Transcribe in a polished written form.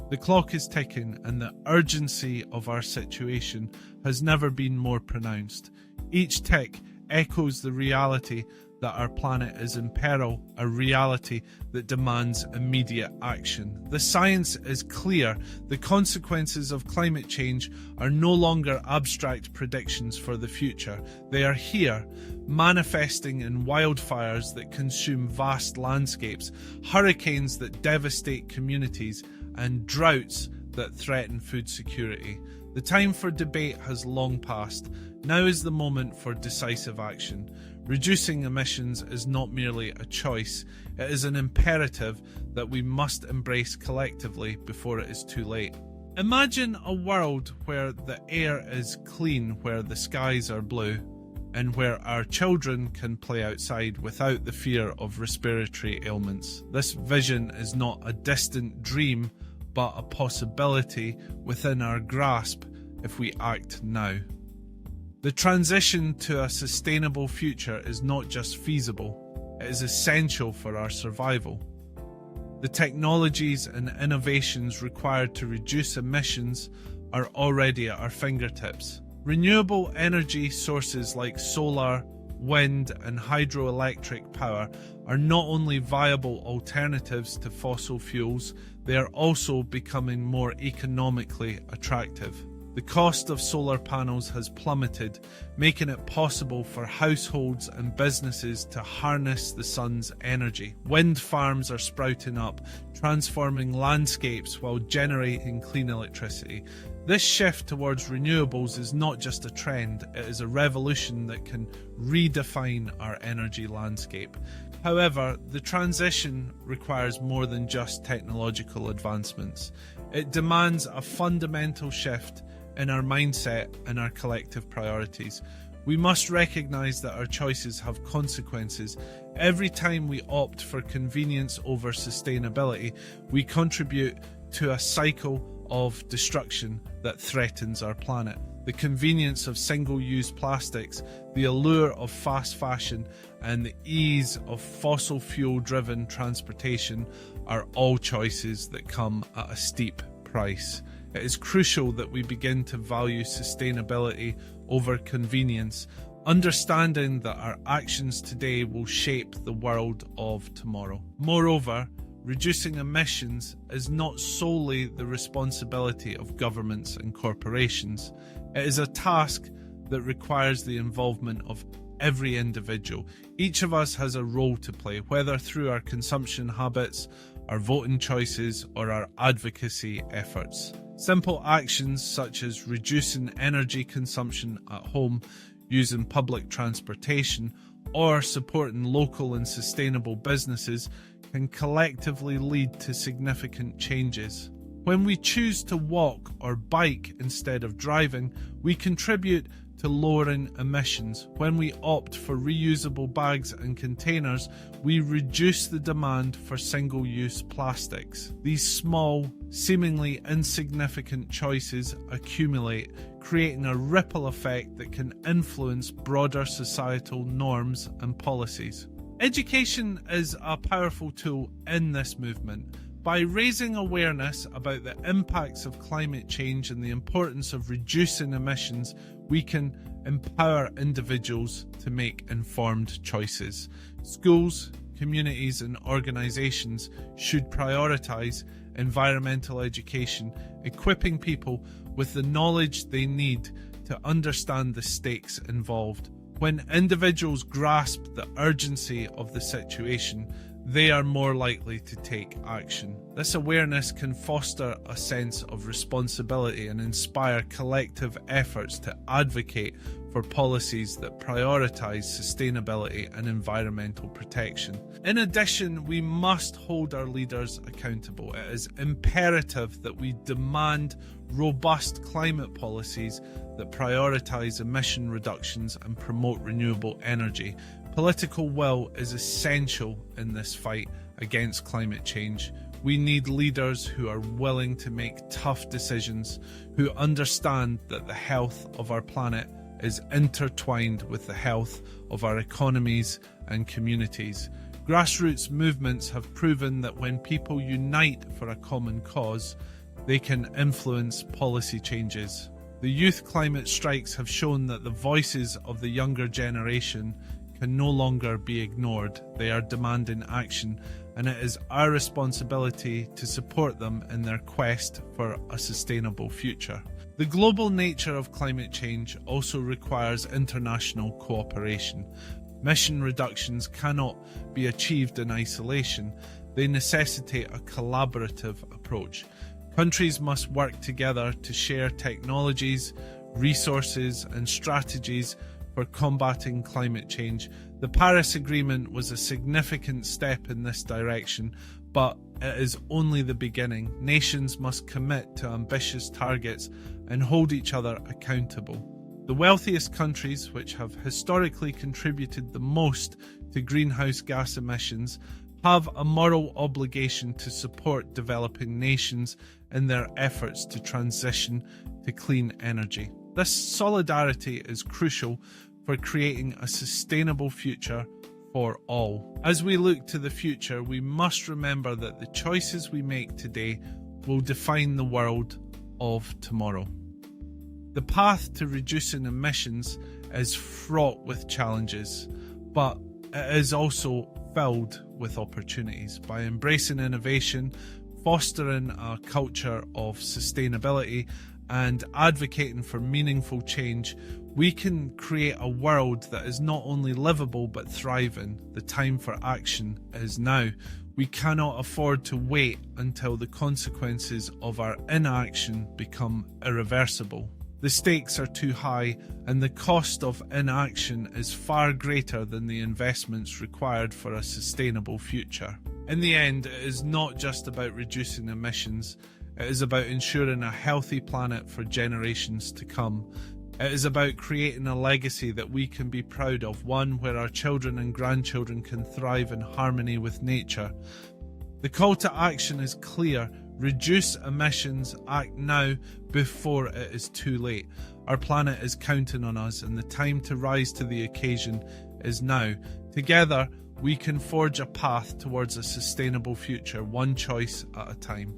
The clock is ticking, and the urgency of our situation has never been more pronounced. Each tick echoes the reality that our planet is in peril, a reality that demands immediate action. The science is clear. The consequences of climate change are no longer abstract predictions for the future. They are here, manifesting in wildfires that consume vast landscapes, hurricanes that devastate communities, and droughts that threaten food security. The time for debate has long passed. Now is the moment for decisive action. Reducing emissions is not merely a choice, it is an imperative that we must embrace collectively before it is too late. Imagine a world where the air is clean, where the skies are blue, and where our children can play outside without the fear of respiratory ailments. This vision is not a distant dream, but a possibility within our grasp if we act now. The transition to a sustainable future is not just feasible, it is essential for our survival. The technologies and innovations required to reduce emissions are already at our fingertips. Renewable energy sources like solar, wind, and hydroelectric power are not only viable alternatives to fossil fuels, they are also becoming more economically attractive. The cost of solar panels has plummeted, making it possible for households and businesses to harness the sun's energy. Wind farms are sprouting up, transforming landscapes while generating clean electricity. This shift towards renewables is not just a trend, it is a revolution that can redefine our energy landscape. However, the transition requires more than just technological advancements. It demands a fundamental shift in our mindset and our collective priorities. We must recognize that our choices have consequences. Every time we opt for convenience over sustainability, we contribute to a cycle of destruction that threatens our planet. The convenience of single-use plastics, the allure of fast fashion, and the ease of fossil fuel-driven transportation are all choices that come at a steep price. It is crucial that we begin to value sustainability over convenience, understanding that our actions today will shape the world of tomorrow. Moreover, reducing emissions is not solely the responsibility of governments and corporations. It is a task that requires the involvement of every individual. Each of us has a role to play, whether through our consumption habits, our voting choices, or our advocacy efforts. Simple actions such as reducing energy consumption at home, using public transportation, or supporting local and sustainable businesses can collectively lead to significant changes. When we choose to walk or bike instead of driving, we contribute to lowering emissions. When we opt for reusable bags and containers, we reduce the demand for single-use plastics. These small, seemingly insignificant choices accumulate, creating a ripple effect that can influence broader societal norms and policies. Education is a powerful tool in this movement. By raising awareness about the impacts of climate change and the importance of reducing emissions, we can empower individuals to make informed choices. Schools, communities, and organizations should prioritize environmental education, equipping people with the knowledge they need to understand the stakes involved. When individuals grasp the urgency of the situation, they are more likely to take action. This awareness can foster a sense of responsibility and inspire collective efforts to advocate for policies that prioritize sustainability and environmental protection. In addition, we must hold our leaders accountable. It is imperative that we demand robust climate policies that prioritize emission reductions and promote renewable energy. Political will is essential in this fight against climate change. We need leaders who are willing to make tough decisions, who understand that the health of our planet is intertwined with the health of our economies and communities. Grassroots movements have proven that when people unite for a common cause, they can influence policy changes. The youth climate strikes have shown that the voices of the younger generation can no longer be ignored. They are demanding action, and it is our responsibility to support them in their quest for a sustainable future. The global nature of climate change also requires international cooperation. Emission reductions cannot be achieved in isolation. They necessitate a collaborative approach. Countries must work together to share technologies, resources, and strategies for combating climate change. The Paris Agreement was a significant step in this direction, but it is only the beginning. Nations must commit to ambitious targets and hold each other accountable. The wealthiest countries, which have historically contributed the most to greenhouse gas emissions, have a moral obligation to support developing nations in their efforts to transition to clean energy. This solidarity is crucial for creating a sustainable future for all. As we look to the future, we must remember that the choices we make today will define the world of tomorrow. The path to reducing emissions is fraught with challenges, but it is also filled with opportunities. By embracing innovation, fostering a culture of sustainability, and advocating for meaningful change, we can create a world that is not only livable but thriving. The time for action is now. We cannot afford to wait until the consequences of our inaction become irreversible. The stakes are too high, and the cost of inaction is far greater than the investments required for a sustainable future. In the end, it is not just about reducing emissions. It is about ensuring a healthy planet for generations to come. It is about creating a legacy that we can be proud of, one where our children and grandchildren can thrive in harmony with nature. The call to action is clear. Reduce emissions, act now before it is too late. Our planet is counting on us, and the time to rise to the occasion is now. Together, we can forge a path towards a sustainable future, one choice at a time.